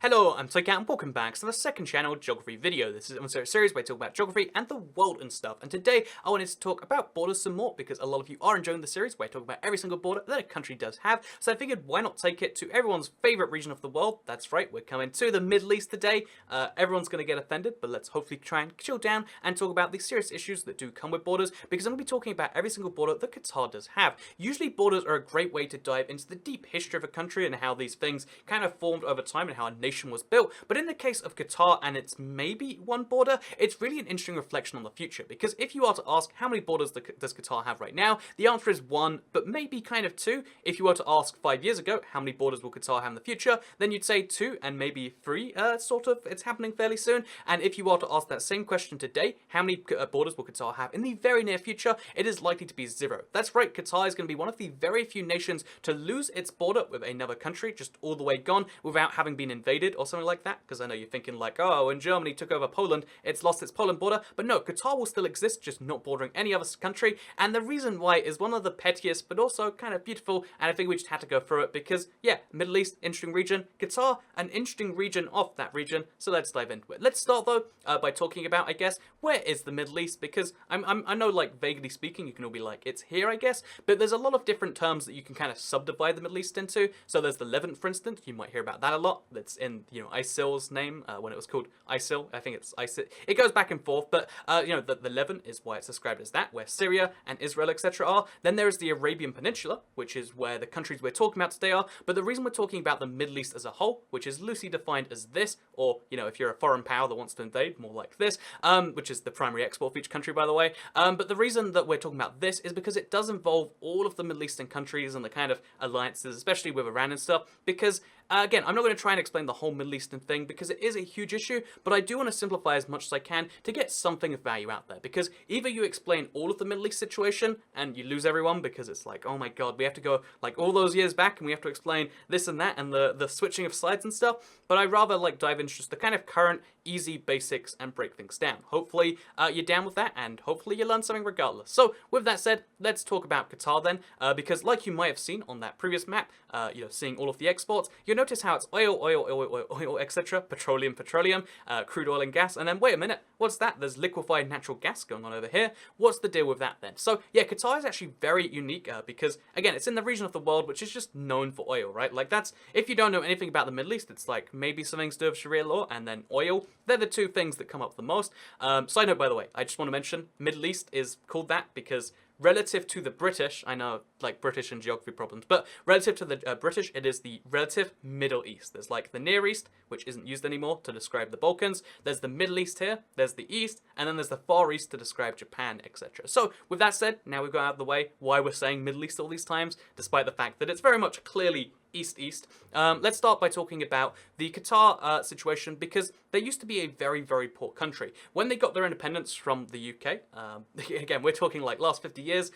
Hello, I'm Toycat and welcome back to the second channel geography video. This is a series where I talk about geography and the world and stuff. And today I wanted to talk about borders some more because a lot of you are enjoying the series where I talk about every single border that a country does have. So I figured why not take it to everyone's favorite region of the world. That's right, we're coming to the Middle East today. Everyone's going to get offended, but let's hopefully try and chill down and talk about the serious issues that do come with borders, because I'm going to be talking about every single border that Qatar does have. Usually borders are a great way to dive into the deep history of a country and how these things kind of formed over time and how a nation was built. But in the case of Qatar and its maybe one border, it's really an interesting reflection on the future, because if you are to ask how many borders does Qatar have right now, the answer is one, but maybe kind of two. If you were to ask 5 years ago how many borders will Qatar have in the future, then you'd say two and maybe three, sort of. It's happening fairly soon. And if you are to ask that same question today, how many borders will Qatar have in the very near future, it is likely to be zero. That's right, Qatar is going to be one of the very few nations to lose its border with another country, just all the way gone, without having been invaded or something like that, because I know you're thinking like, oh, when Germany took over Poland, it's lost its Poland border. But no, Qatar will still exist, just not bordering any other country. And the reason why is one of the pettiest, but also kind of beautiful, and I think we just had to go through it because, yeah, Middle East, interesting region. Qatar, an interesting region of that region. So let's dive into it. Let's start though by talking about, I guess, where is the Middle East? Because I know, like, vaguely speaking, you can all be like, it's here, I guess, but there's a lot of different terms that you can kind of subdivide the Middle East into. So there's the Levant, for instance. You might hear about that a lot. That's in, ISIL's name, when it was called ISIL. I think it's ISIL. It goes back and forth, but, the Levant is why it's described as that, where Syria and Israel, etc. are. Then there is the Arabian Peninsula, which is where the countries we're talking about today are. But the reason we're talking about the Middle East as a whole, which is loosely defined as this, or, if you're a foreign power that wants to invade, more like this, which is the primary export of each country, by the way. But the reason that we're talking about this is because it does involve all of the Middle Eastern countries and the kind of alliances, especially with Iran and stuff, because again, I'm not going to try and explain the whole Middle Eastern thing because it is a huge issue, but I do want to simplify as much as I can to get something of value out there, because either you explain all of the Middle East situation and you lose everyone because it's like, oh my god, we have to go like all those years back and we have to explain this and that and the switching of slides and stuff, but I'd rather like dive into just the kind of current easy basics and break things down. Hopefully you're down with that, and hopefully you learn something regardless. So with that said, let's talk about Qatar then, because like you might have seen on that previous map, seeing all of the exports, you'll notice how it's oil, etc., petroleum, crude oil and gas, and then wait a minute, what's that? There's liquefied natural gas going on over here. What's the deal with that then? So yeah, Qatar is actually very unique because, again, it's in the region of the world which is just known for oil, right? Like that's, if you don't know anything about the Middle East, it's like maybe something to do with Sharia law and then oil. They're the two things that come up the most. Side note, by the way, I just want to mention, Middle East is called that because relative to the British, I know, like, British and geography problems, but relative to the British, it is the relative Middle East. There's, like, the Near East, which isn't used anymore to describe the Balkans. There's the Middle East here, there's the East, and then there's the Far East to describe Japan, etc. So, with that said, now we've got out of the way why we're saying Middle East all these times, despite the fact that it's very much clearly East. Let's start by talking about the Qatar situation, because they used to be a very, very poor country. When they got their independence from the UK, again, we're talking like last 50 years,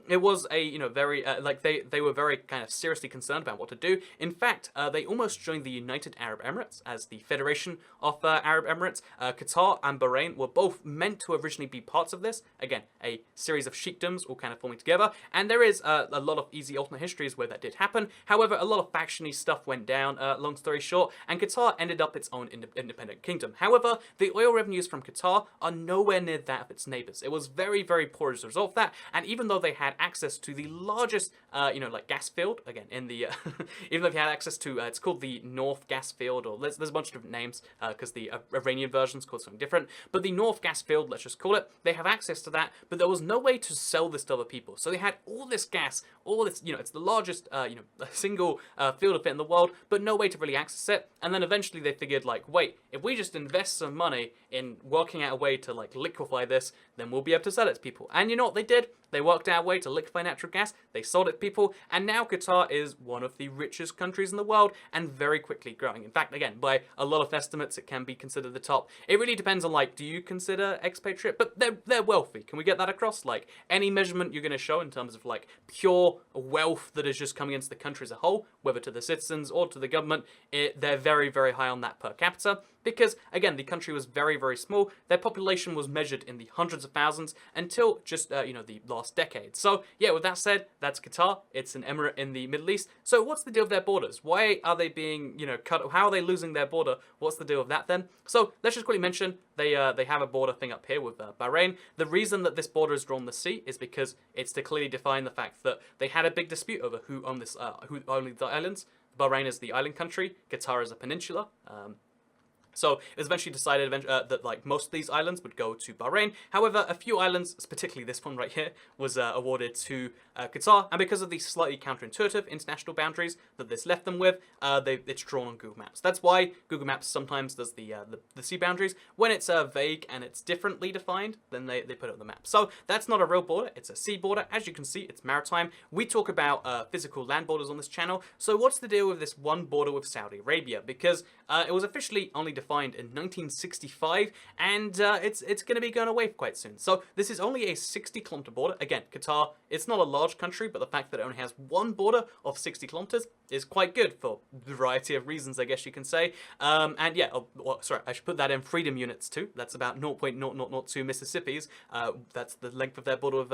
it was a, very, they were very kind of seriously concerned about what to do. In fact, they almost joined the United Arab Emirates as the Federation of Arab Emirates. Qatar and Bahrain were both meant to originally be parts of this. Again, a series of sheikdoms all kind of forming together, and there is a lot of easy alternate histories where that did happen. However, a lot of factiony stuff went down, long story short, and Qatar ended up its own independent kingdom. However, the oil revenues from Qatar are nowhere near that of its neighbors. It was very, very poor as a result of that, and even though they had access to the largest, gas field, again, in the, even though they had access to, it's called the North Gas Field, or there's a bunch of different names, because the Iranian version's called something different, but the North Gas Field, let's just call it, they have access to that, but there was no way to sell this to other people. So they had all this gas, all this, it's the largest, single field of it in the world, but no way to really access it. And then eventually they figured, like, wait, if we just invest some money in working out a way to, like, liquefy this, then we'll be able to sell it to people. And you know what they did? They worked out a way to liquefy natural gas, they sold it to people, and now Qatar is one of the richest countries in the world and very quickly growing. In fact, again, by a lot of estimates, it can be considered the top. It really depends on, like, do you consider expatriate? But they're wealthy. Can we get that across? Like, any measurement you're going to show in terms of, like, pure wealth that is just coming into the country as a whole, whether to the citizens or to the government, they're very, very high on that per capita. Because, again, the country was very, very small. Their population was measured in the hundreds of thousands until just, the last last decade. So yeah, with that said, that's Qatar. It's an emirate in the Middle East. So what's the deal with their borders? Why are they being, cut? How are they losing their border? What's the deal with that then? So let's just quickly mention they have a border thing up here with Bahrain. The reason that this border is drawn the sea is because it's to clearly define the fact that they had a big dispute over who owned who owned the islands. Bahrain is the island country. Qatar is a peninsula. So it was eventually decided that like most of these islands would go to Bahrain. However, a few islands, particularly this one right here, was awarded to Qatar. And because of these slightly counterintuitive international boundaries that this left them with, it's drawn on Google Maps. That's why Google Maps sometimes does the sea boundaries. When it's vague and it's differently defined, then they put it on the map. So that's not a real border. It's a sea border. As you can see, it's maritime. We talk about physical land borders on this channel. So what's the deal with this one border with Saudi Arabia? Because it was officially only defined in 1965, and it's going to be going away quite soon. So this is only a 60-kilometer border. Again, Qatar, it's not a large country, but the fact that it only has one border of 60 kilometers is quite good for a variety of reasons, I guess you can say. And yeah, sorry, I should put that in freedom units too. That's about 0.0002 Mississippis. That's the length of their border with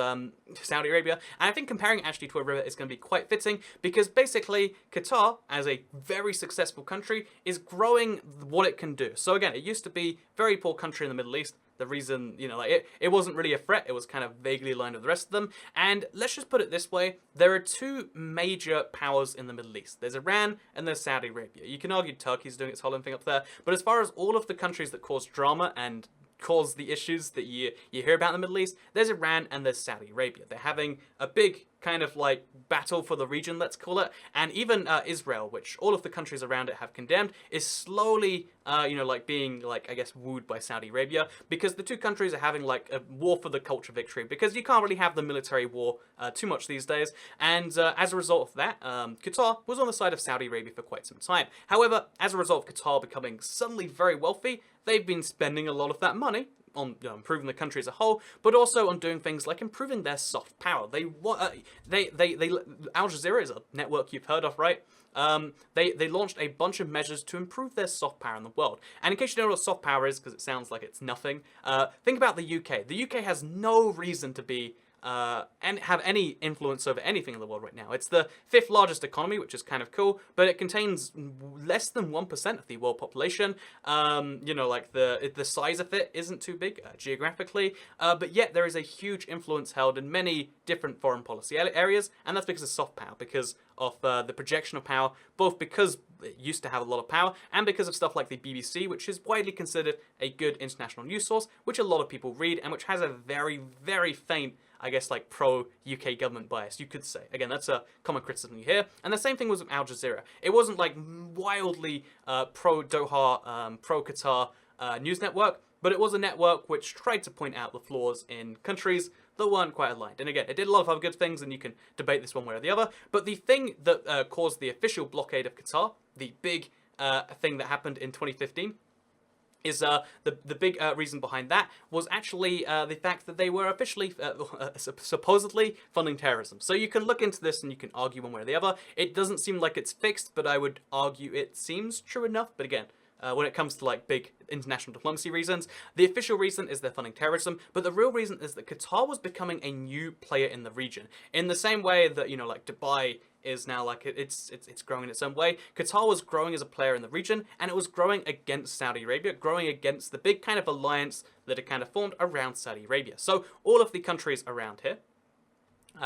Saudi Arabia. And I think comparing it actually to a river is going to be quite fitting, because basically Qatar, as a very successful country, is growing what it can do. So again, it used to be a very poor country in the Middle East. The reason, it wasn't really a threat. It was kind of vaguely aligned with the rest of them. And let's just put it this way. There are two major powers in the Middle East. There's Iran and there's Saudi Arabia. You can argue Turkey's doing its whole thing up there. But as far as all of the countries that cause drama and cause the issues that you hear about in the Middle East, there's Iran and there's Saudi Arabia. They're having a big kind of like battle for the region, let's call it. And even Israel, which all of the countries around it have condemned, is slowly being I guess wooed by Saudi Arabia, because the two countries are having like a war for the culture victory, because you can't really have the military war too much these days. And as a result of that, Qatar was on the side of Saudi Arabia for quite some time. However, as a result of Qatar becoming suddenly very wealthy, they've been spending a lot of that money on improving the country as a whole, but also on doing things like improving their soft power. Al Jazeera is a network you've heard of, right? They launched a bunch of measures to improve their soft power in the world. And in case you don't know what soft power is, because it sounds like it's nothing, think about the UK. The UK has no reason to be and have any influence over anything in the world right now. It's the 5th largest economy, which is kind of cool, but it contains less than 1% of the world population. The size of it isn't too big geographically, but yet there is a huge influence held in many different foreign policy areas, and that's because of soft power, because of the projection of power, both because it used to have a lot of power, and because of stuff like the BBC, which is widely considered a good international news source, which a lot of people read, and which has a very, very faint, I guess, like pro-UK government bias, you could say. Again, that's a common criticism you hear. And the same thing was with Al Jazeera. It wasn't like wildly pro-Doha, pro-Qatar news network, but it was a network which tried to point out the flaws in countries that weren't quite aligned. And again, it did a lot of other good things, and you can debate this one way or the other. But the thing that caused the official blockade of Qatar, the big thing that happened in 2015, is the big reason behind that was actually the fact that they were officially, supposedly, funding terrorism. So you can look into this and you can argue one way or the other. It doesn't seem like it's fixed, but I would argue it seems true enough. But again, when it comes to like big international diplomacy reasons, the official reason is they're funding terrorism, but the real reason is that Qatar was becoming a new player in the region. In the same way that, like Dubai is now like it's growing in its own way. Qatar was growing as a player in the region, and it was growing against Saudi Arabia, growing against the big kind of alliance that it kind of formed around Saudi Arabia. So all of the countries around here,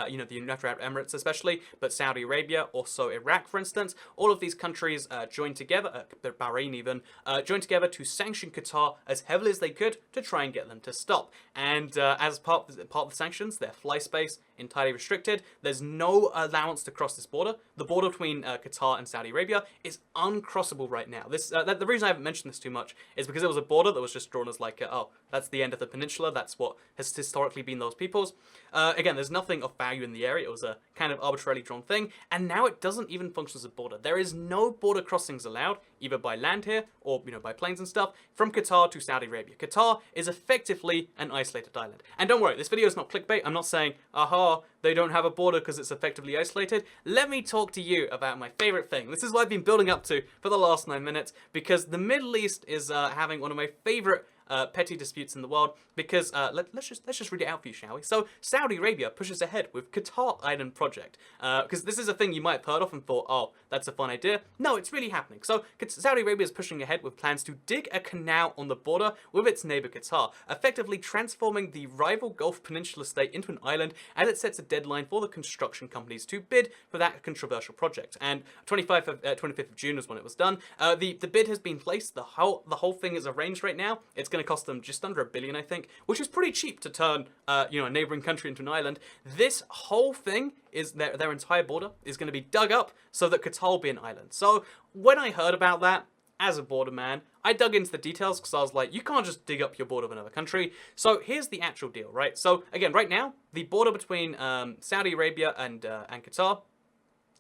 the United Arab Emirates especially, but Saudi Arabia, also Iraq, for instance, all of these countries joined together, Bahrain even, joined together to sanction Qatar as heavily as they could to try and get them to stop. And as part of the sanctions, their fly space entirely restricted. There's no allowance to cross this border. The border between Qatar and Saudi Arabia is uncrossable right now. The reason I haven't mentioned this too much is because it was a border that was just drawn as like, that's the end of the peninsula. That's what has historically been those peoples. Again, there's nothing of value in the area. It was a kind of arbitrarily drawn thing, and now it doesn't even function as a border. There is no border crossings allowed, either by land here or by planes and stuff, from Qatar to Saudi Arabia. Qatar is effectively an isolated island. And don't worry, this video is not clickbait. I'm not saying, aha, they don't have a border because it's effectively isolated. Let me talk to you about my favorite thing. This is what I've been building up to for the last 9 minutes, because the Middle East is having one of my favorite petty disputes in the world because let's just read it out for you, shall we? So Saudi Arabia pushes ahead with Qatar Island project because this is a thing you might have heard of and thought, oh, that's a fun idea. No, it's really happening. So Saudi Arabia is pushing ahead with plans to dig a canal on the border with its neighbor Qatar, effectively transforming the rival Gulf Peninsula state into an island as it sets a deadline for the construction companies to bid for that controversial project. And 25th of June was when it was done. The bid has been placed. The whole thing is arranged right now. It's going to cost them just under $1 billion, I think, which is pretty cheap to turn a neighboring country into an island. This whole thing is their entire border is going to be dug up so that Qatar will be an island. So when I heard about that, as a border man, I dug into the details because I was like, you can't just dig up your border of another country. So here's the actual deal, right? So again, right now, the border between Saudi Arabia and Qatar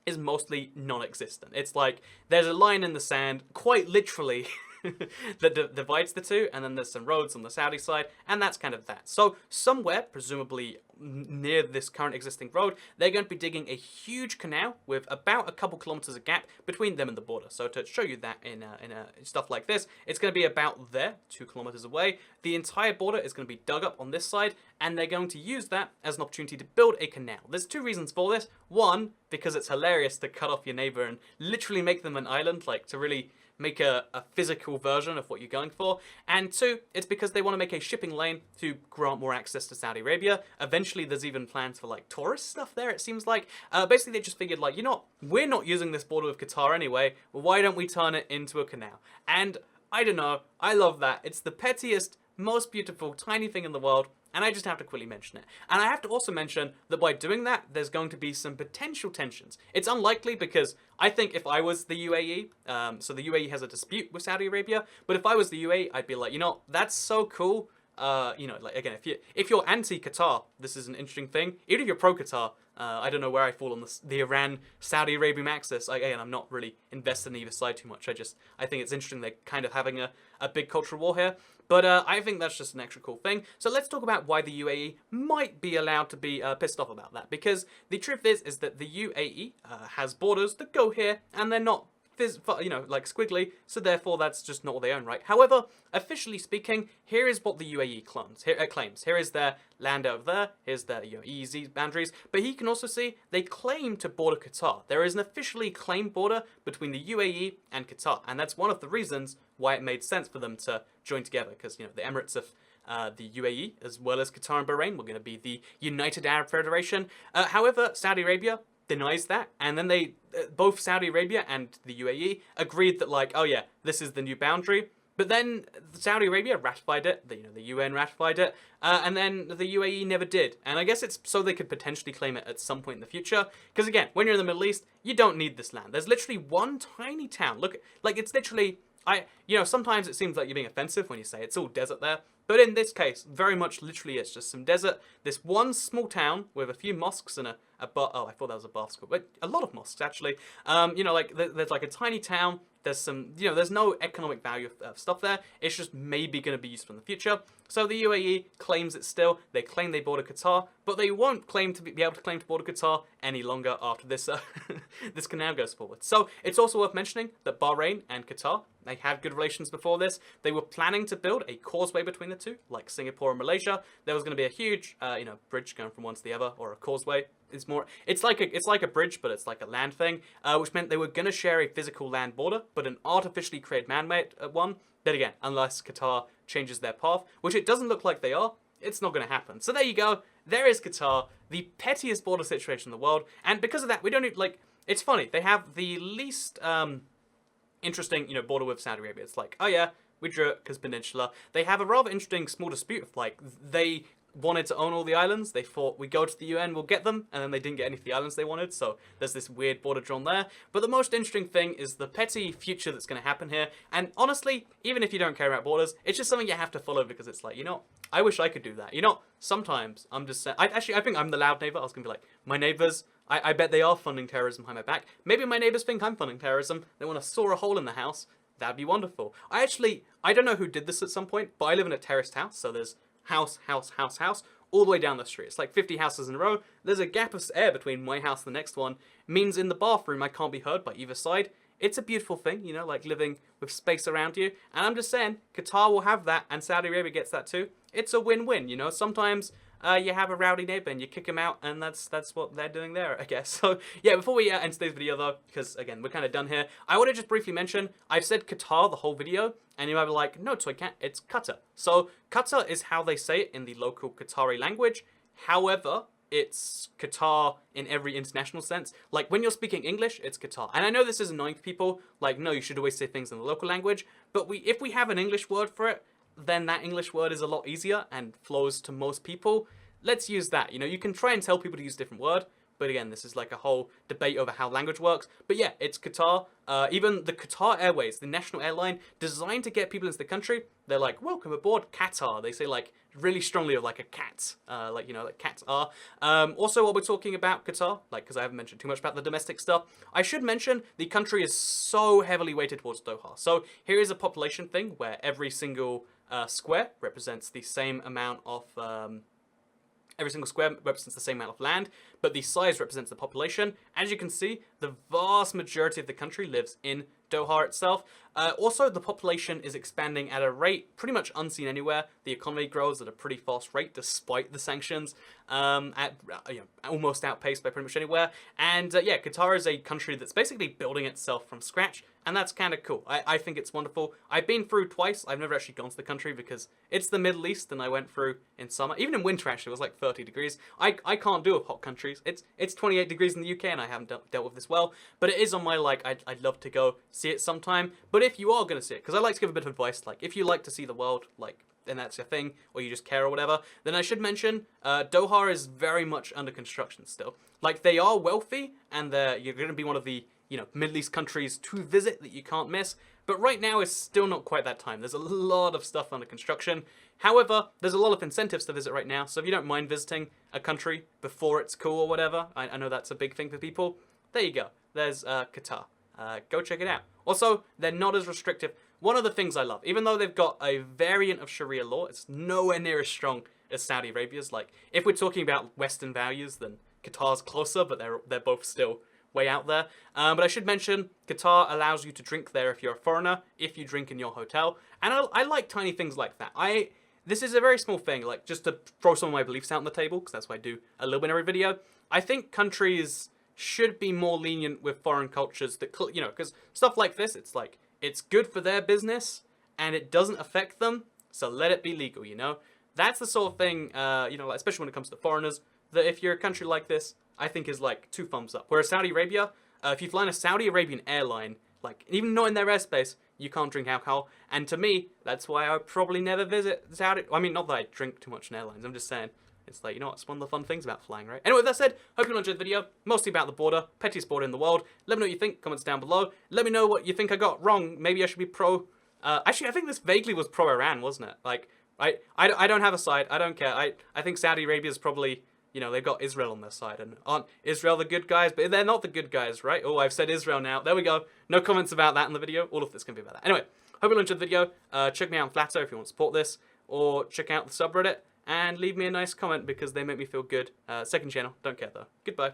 is mostly non-existent. It's like there's a line in the sand, quite literally, that divides the two, and then there's some roads on the Saudi side, and that's kind of that. So somewhere, presumably near this current existing road, they're going to be digging a huge canal with about a couple kilometers of gap between them and the border. So to show you that in stuff like this, it's going to be about there, 2 kilometers away. The entire border is going to be dug up on this side, and they're going to use that as an opportunity to build a canal. There's 2 reasons for this. One, because it's hilarious to cut off your neighbor and literally make them an island, like to really make a physical version of what you're going for. And 2, it's because they want to make a shipping lane to grant more access to Saudi Arabia. Eventually, there's even plans for like tourist stuff there, it seems like. Basically, they just figured like, we're not using this border with Qatar anyway. Why don't we turn it into a canal? And I don't know, I love that. It's the pettiest, most beautiful, tiny thing in the world. And I just have to quickly mention it. And I have to also mention that by doing that, there's going to be some potential tensions. It's unlikely because I think if I was the UAE, so the UAE has a dispute with Saudi Arabia, but if I was the UAE, I'd be like, that's so cool. Like again, if you're anti-Qatar, this is an interesting thing. Even if you're pro-Qatar, I don't know where I fall on the Iran-Saudi Arabian axis. Again, I'm not really invested in either side too much. I think it's interesting they're kind of having a big cultural war here. But I think that's just an extra cool thing. So let's talk about why the UAE might be allowed to be pissed off about that. Because the truth is that the UAE has borders that go here, and they're not like squiggly, so therefore that's just not what they own, right? However, officially speaking, here is what the UAE claims. Here is their land over there, here's their EEZ boundaries, but you can also see they claim to border Qatar. There is an officially claimed border between the UAE and Qatar, and that's one of the reasons why it made sense for them to join together, because the Emirates of the UAE, as well as Qatar and Bahrain, were going to be the United Arab Federation. However, Saudi Arabia denies that, and then they both Saudi Arabia and the UAE agreed that like, oh yeah, this is the new boundary. But then Saudi Arabia ratified it, the UN ratified it, and then the UAE never did. And I guess it's so they could potentially claim it at some point in the future. Because again, when you're in the Middle East, you don't need this land. There's literally one tiny town. Look, like it's literally, sometimes it seems like you're being offensive when you say it's all desert there. But in this case, very much literally it's just some desert. This one small town with a few mosques and I thought that was a bath school, but a lot of mosques actually. There's like a tiny town. There's some, there's no economic value of stuff there. It's just maybe going to be useful in the future. So the UAE claims it still. They claim they border Qatar, but they won't claim to be able to claim to border Qatar any longer after this this canal goes forward. So it's also worth mentioning that Bahrain and Qatar, they had good relations before this. They were planning to build a causeway between the two, like Singapore and Malaysia. There was going to be a huge, bridge going from one to the other, or a causeway. It's like a bridge, but it's like a land thing, which meant they were going to share a physical land border, but an artificially created man-made one. But again, unless Qatar changes their path, which it doesn't look like they are, it's not going to happen. So there you go. There is Qatar, the pettiest border situation in the world, and because of that, we don't need, it's funny. They have the least interesting, border with Saudi Arabia. It's like, oh yeah, we drew it because peninsula. They have a rather interesting small dispute of they wanted to own all the islands. They thought, we go to the UN, we'll get them, and then they didn't get any of the islands they wanted, so there's this weird border drawn there. But the most interesting thing is the petty future that's going to happen here, and honestly, even if you don't care about borders, it's just something you have to follow because it's like, I wish I could do that. Sometimes I'm just saying, I think I'm the loud neighbor. I was going to be like, my neighbors, I bet they are funding terrorism behind my back. Maybe my neighbors think I'm funding terrorism. They want to saw a hole in the house. That'd be wonderful. I don't know who did this at some point, but I live in a terraced house, so there's house, all the way down the street. It's like 50 houses in a row. There's a gap of air between my house and the next one. Means in the bathroom I can't be heard by either side. it's a beautiful thing, you know, like living with space around you. And I'm just saying, Qatar will have that, and Saudi Arabia gets that too. It's a win-win, you know. Sometimes you have a rowdy neighbor and you kick him out, and that's what they're doing there, I guess. So yeah, before we end today's video though, because again we're kind of done here, I want to just briefly mention I've said Qatar the whole video, and you might be like, no, so I can't. It's Qatar. So Qatar is how they say it in the local Qatari language. However, it's Qatar in every international sense. Like, when you're speaking English, it's Qatar. And I know this is annoying to people. Like, no, you should always say things in the local language. But if we have an English word for it, then that English word is a lot easier and flows to most people. Let's use that. You know, you can try and tell people to use a different word. But again, this is like a whole debate over how language works. But yeah, it's Qatar. Even the Qatar Airways, the national airline, designed to get people into the country, they're like, welcome aboard Qatar. They say like really strongly of like a cat, like, you know, like cats are. Also, while we're talking about Qatar, like, because I haven't mentioned too much about the domestic stuff, I should mention the country is so heavily weighted towards Doha. So here is a population thing where every single square represents the same amount of... Every single square represents the same amount of land, but the size represents the population. As you can see, the vast majority of the country lives in Doha itself. Also, the population is expanding at a rate pretty much unseen anywhere. The economy grows at a pretty fast rate despite the sanctions, almost outpaced by pretty much anywhere. And yeah, Qatar is a country that's basically building itself from scratch, and that's kind of cool. I think it's wonderful. I've been through twice. I've never actually gone to the country because it's the Middle East, and I went through in summer. Even in winter, actually, it was like 30 degrees. I can't do with hot countries. It's 28 degrees in the UK, and I haven't dealt with this well. But it is on my, like, I'd love to go see it sometime. But if you are going to see it, because I like to give a bit of advice, like, if you like to see the world, like, and that's your thing, or you just care or whatever, then I should mention Doha is very much under construction still. Like, they are wealthy, and you're going to be one of the, you know, Middle East countries to visit that you can't miss. But right now it's still not quite that time. There's a lot of stuff under construction. However, there's a lot of incentives to visit right now. So if you don't mind visiting a country before it's cool or whatever, I know that's a big thing for people. There you go. There's Qatar. Go check it out. Also, they're not as restrictive. One of the things I love, even though they've got a variant of Sharia law, it's nowhere near as strong as Saudi Arabia's. Like, if we're talking about Western values, then Qatar's closer, but they're both still way out there. But I should mention, Qatar allows you to drink there if you're a foreigner, if you drink in your hotel. And I like tiny things like that. This is a very small thing, like, just to throw some of my beliefs out on the table, because that's what I do a little bit in every video. I think countries should be more lenient with foreign cultures that, you know, because stuff like this, it's like, it's good for their business, and it doesn't affect them, so let it be legal, you know? That's the sort of thing, you know, especially when it comes to foreigners, that if you're a country like this, I think is like 2 thumbs up. Whereas Saudi Arabia, if you fly in a Saudi Arabian airline, like, even not in their airspace, you can't drink alcohol. And to me, that's why I would probably never visit Saudi. I mean, not that I drink too much in airlines, I'm just saying. It's like, you know what, it's one of the fun things about flying, right? Anyway, with that said, hope you all enjoyed the video, mostly about the border, pettiest border in the world. Let me know what you think, comments down below. Let me know what you think I got wrong. Maybe I should be pro... actually, I think this vaguely was pro-Iran, wasn't it? Like, I don't have a side, I don't care. I think Saudi Arabia's probably, you know, they've got Israel on their side, and aren't Israel the good guys? But they're not the good guys, right? Oh, I've said Israel now. There we go. No comments about that in the video. All of this can be about that. Anyway, hope you all enjoyed the video. Check me out on Flatter if you want to support this, or check out the subreddit, and leave me a nice comment because they make me feel good. Second channel, don't care though. Goodbye.